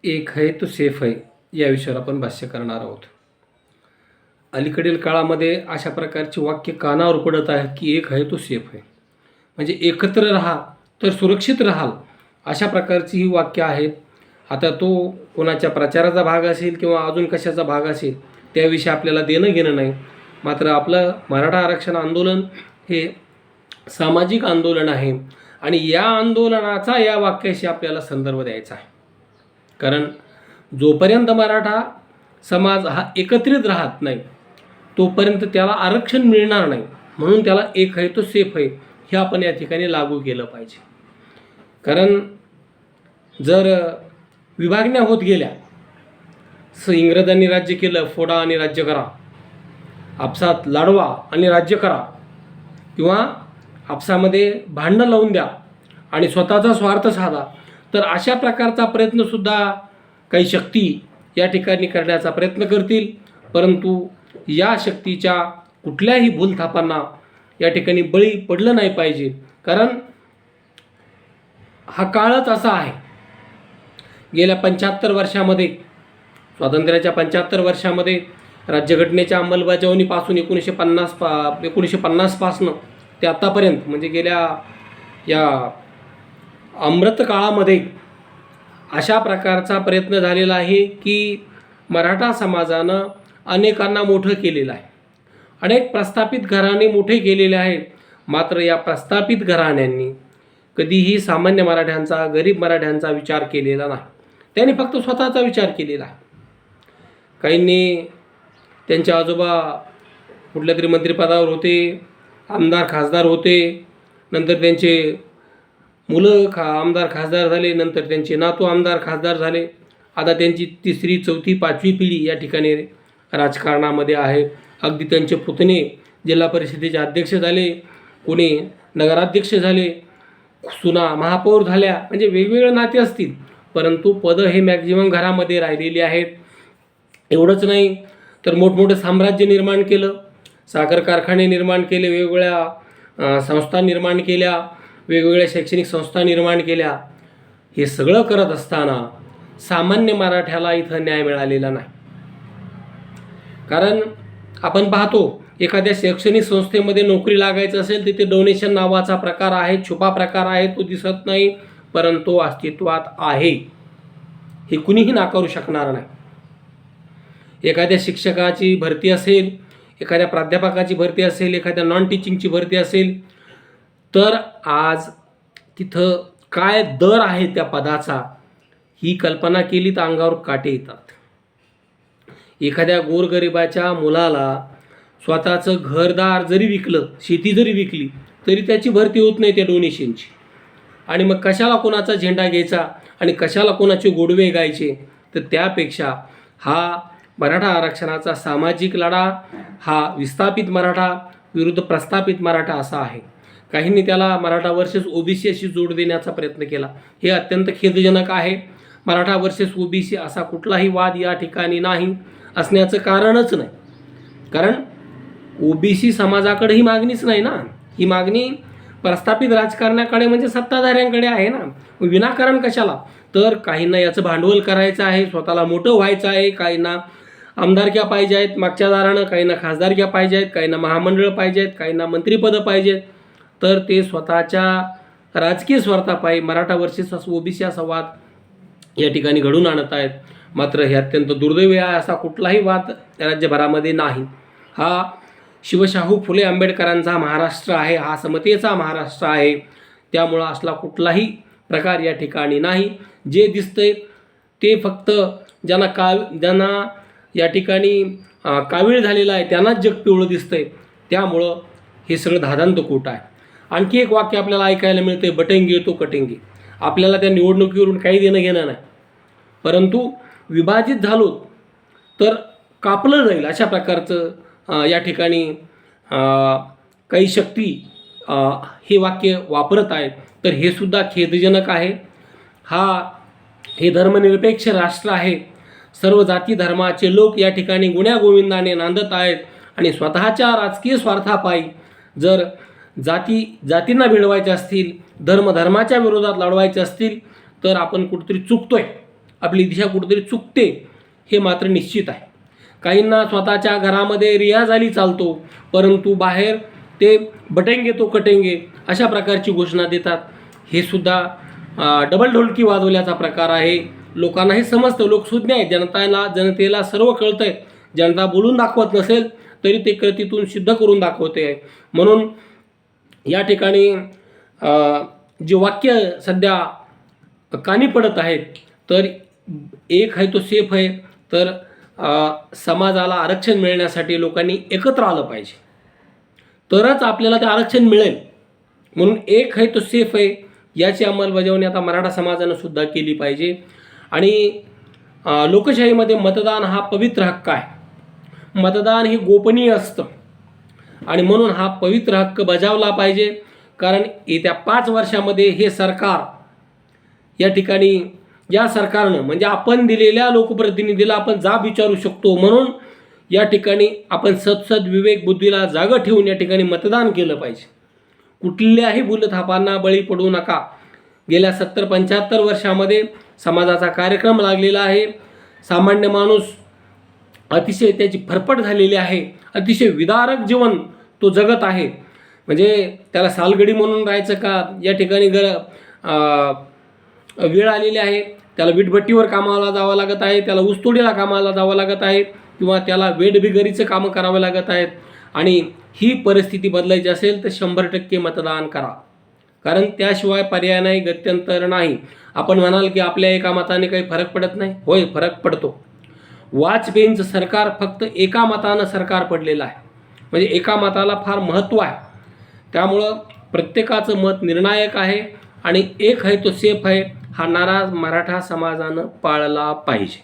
एक है तो सेफ है या विषयावर आपण भाष्य करणार आहोत. अलीकडील काळामध्ये अशा प्रकारची वाक्य कानावर पडत आहेत की एक आहे तो सेफ आहे, म्हणजे एकत्र राहा तर सुरक्षित राहाल, अशा प्रकारची ही वाक्य आहेत. आता तो कोणाच्या प्रचाराचा भाग असेल किंवा अजून कशाचा भाग असेल त्याविषयी आपल्याला देणं घेणं नाही. मात्र आपलं मराठा आरक्षण आंदोलन हे सामाजिक आंदोलन आहे आणि या आंदोलनाचा या वाक्याशी आपल्याला संदर्भ द्यायचा आहे. कारण जोपर्यंत मराठा समाज हा एकत्रित राहत नाही तोपर्यंत त्याला आरक्षण मिळणार नाही. म्हणून त्याला एक आहे तो सेफ आहे हे आपण या ठिकाणी लागू केलं पाहिजे. कारण जर विभागण्या होत गेल्या, इंग्रजांनी राज्य केलं, फोडा आणि राज्य करा, आपसात लढवा आणि राज्य करा, किंवा आपसामध्ये भांडणं लावून द्या आणि स्वतःचा स्वार्थ साधा, तर अशा प्रकारचा प्रयत्नसुद्धा काही शक्ती या ठिकाणी करण्याचा प्रयत्न करतील. परंतु या शक्तीच्या कुठल्याही भूलथापांना या ठिकाणी बळी पडलं नाही पाहिजे. कारण हा काळच असा आहे. गेल्या 75 वर्षामध्ये, स्वातंत्र्याच्या 75 वर्षामध्ये राज्यघटनेच्या अंमलबजावणीपासून 1950 पासनं ते आत्तापर्यंत, म्हणजे गेल्या या अमृत काळामध्ये अशा प्रकारचा प्रयत्न झालेला आहे की मराठा समाजानं अनेकांना मोठं केलेलं आहे. अनेक प्रस्थापित घराणे मोठे केलेले आहेत. मात्र या प्रस्थापित घराण्यांनी कधीही सामान्य मराठ्यांचा, गरीब मराठ्यांचा विचार केलेला नाही. त्यांनी फक्त स्वतःचा विचार केलेला आहे. काहींनी त्यांचे आजोबा कुठल्या तरी मंत्रिपदावर होते, आमदार खासदार होते, नंतर त्यांचे मुलं आमदार खासदार झाले, नंतर त्यांचे नातू आमदार खासदार झाले. आता त्यांची 3री 4थी 5वी पिढी या ठिकाणी राजकारणामध्ये आहे. अगदी त्यांचे पुतणे जिल्हा परिषदेचे अध्यक्ष झाले, कोणी नगराध्यक्ष झाले, सुना महापौर झाल्या. म्हणजे वेगवेगळे नाते असतील, परंतु पदं हे मॅक्झिमम घरामध्ये राहिलेली आहेत. एवढंच नाही तर मोठमोठे साम्राज्य निर्माण केलं, साखर कारखाने निर्माण केले, वेगवेगळ्या संस्था निर्माण केल्या, वेगवेगळ्या शैक्षणिक संस्था निर्माण केल्या. हे सगळं करत असताना सामान्य मराठ्याला इथं न्याय मिळालेला नाही. कारण आपण पाहतो, एखाद्या शैक्षणिक संस्थेमध्ये नोकरी लागायचं असेल तिथे डोनेशन नावाचा प्रकार आहे, छुपा प्रकार आहे, तो दिसत नाही, परंतु अस्तित्वात आहे, हे कुणीही नाकारू शकणार नाही. एखाद्या शिक्षकाची भरती असेल, एखाद्या प्राध्यापकाची भरती असेल, एखाद्या नॉन टीचिंगची भरती असेल, तर आज तिथं काय दर आहे त्या पदाचा ही कल्पना केली तर अंगावर काटे येतात. एखाद्या गोरगरिबाच्या मुलाला स्वतःचं घरदार जरी विकलं, शेती जरी विकली, तरी त्याची भरती होत नाही त्या डोनेशनची. आणि मग कशाला कोणाचा झेंडा घ्यायचा आणि कशाला कोणाचे गोडवे गायचे. तर त्यापेक्षा हा मराठा आरक्षणाचा सामाजिक लढा हा विस्थापित मराठा विरुद्ध प्रस्थापित मराठा असा आहे. काहींनी त्याला मराठा वर्सेस ओबीसी अशी जोड देण्याचा प्रयत्न केला. हे अत्यंत खेदजनक आहे. मराठा वर्सेस ओबीसी असा कुठलाही वाद या ठिकाणी नाही, असण्याचं कारणच नाही. कारण ओबीसी समाजाकडे ही मागणीच नाही ना. ही मागणी प्रस्थापित राजकारणाकडे म्हणजे सत्ताधाऱ्यांकडे आहे ना. विनाकारण कशाला? तर काहींना याचं भांडवल करायचं आहे, स्वतःला मोठं व्हायचं आहे, काहींना आमदारक्या पाहिजे आहेत मागच्या दारानं, काहींना खासदारक्या पाहिजे आहेत, काहींना महामंडळ पाहिजे आहेत, काहींना मंत्रिपदं पाहिजे आहेत. तर ते स्वतःच्या राजकीय स्वार्थापायी मराठा वर्सेस ओबीसी असा वाद या ठिकाणी घडून आणत आहेत. मात्र हे अत्यंत दुर्दैवी आहे. असा कुठलाही वाद राज्यभरामध्ये नाही. हा शिवशाहू फुले आंबेडकरांचा महाराष्ट्र आहे, हा समतेचा महाराष्ट्र आहे. त्यामुळं असला कुठलाही प्रकार या ठिकाणी नाही. जे दिसतंय ते फक्त ज्यांना या ठिकाणी कावीळ झालेला आहे त्यांनाच जग पिवळं दिसतंय. त्यामुळं हे सगळं धादांत खोटं आहे. आणखी एक वाक्य आपल्याला ऐकायला मिळतंय, बटेंगे तो कटेंगे. आपल्याला त्या निवडणुकीवरून काही देणं घेणं नाही, परंतु विभाजित झालो तर कापलं जाईल अशा प्रकारचं या ठिकाणी काही शक्ती हे वाक्य वापरत आहेत. तर हे सुद्धा खेदजनक आहे. हे धर्मनिरपेक्ष राष्ट्र आहे. सर्व जाती धर्माचे लोक या ठिकाणी गुण्यागोविंदाने नांदत आहेत आणि स्वतःच्या राजकीय स्वार्थापायी जर जातींना भिडवायचे असतील, धर्माच्या विरोधात लढवायचे असतील, तर आपण कुठेतरी चुकतोय. आपली दिशा कुठेतरी चुकते हे मात्र निश्चित आहे. काहींना स्वतःच्या घरामध्ये रियाज चालतो, परंतु बाहेर ते बटेंगे तो कटेंगे अशा प्रकारची घोषणा देतात. हे सुद्धा डबल ढोलकी वाजवल्याचा प्रकार आहे. लोकांना हे समजतं, लोकसुज्ञ आहे, जनतेला सर्व कळतं आहे. जनता बोलून दाखवत नसेल तरी ते कृतीतून सिद्ध करून दाखवते आहे. म्हणून या ठिकाणी जे वाक्य सध्या कानी पडत आहेत, तर एक है तो सेफ है, तर समाजाला आरक्षण मिळण्यासाठी लोकांनी एकत्र आलं पाहिजे, तरच आपल्याला ते आरक्षण मिळेल. म्हणून एक है तो सेफ है याची अंमलबजावणी आता मराठा समाजानं सुद्धा केली पाहिजे. आणि लोकशाहीमध्ये मतदान हा पवित्र हक्क आहे. मतदान हे गोपनीय असतं आणि म्हणून हा पवित्र हक्क बजावला पाहिजे. कारण येत्या 5 वर्षामध्ये हे सरकार या ठिकाणी या सरकारनं म्हणजे आपण दिलेल्या लोकप्रतिनिधीला आपण जाब विचारू शकतो. म्हणून या ठिकाणी आपण सदसद विवेक बुद्धीला जागं ठेवून या ठिकाणी मतदान केलं पाहिजे. कुठल्याही भूलथापांना बळी पडू नका. गेल्या 70-75 वर्षामध्ये समाजाचा कार्यक्रम लागलेला आहे. सामान्य माणूस अतिशय त्याची फरफट झालेली आहे. अतिशय विदारक जीवन तो जगत आहे. म्हणजे त्याला सालगडी म्हणून राहायचं का, या ठिकाणी वेळ आलेली आहे. त्याला वीटभट्टीवर कामाला जावं लागत आहे, त्याला ऊसतोडीला कामाला जावं लागत आहे, किंवा त्याला वेठबिगरीचं कामं करावं लागत आहेत. आणि ही परिस्थिती बदलायची असेल तर 100% मतदान करा. कारण त्याशिवाय पर्याय नाही, गत्यंतर नाही. आपण म्हणाल की आपल्या एका मताने काही फरक पडत नाही. होय, फरक पडतो. वाजपेयींचं सरकार फक्त एका मतानं सरकार पडलेलं आहे. म्हणजे एका मताला फार महत्त्व आहे. त्यामुळं प्रत्येकाचं मत निर्णायक आहे. आणि एक है तो सेफ है हा नारा मराठा समाजानं पाळला पाहिजे.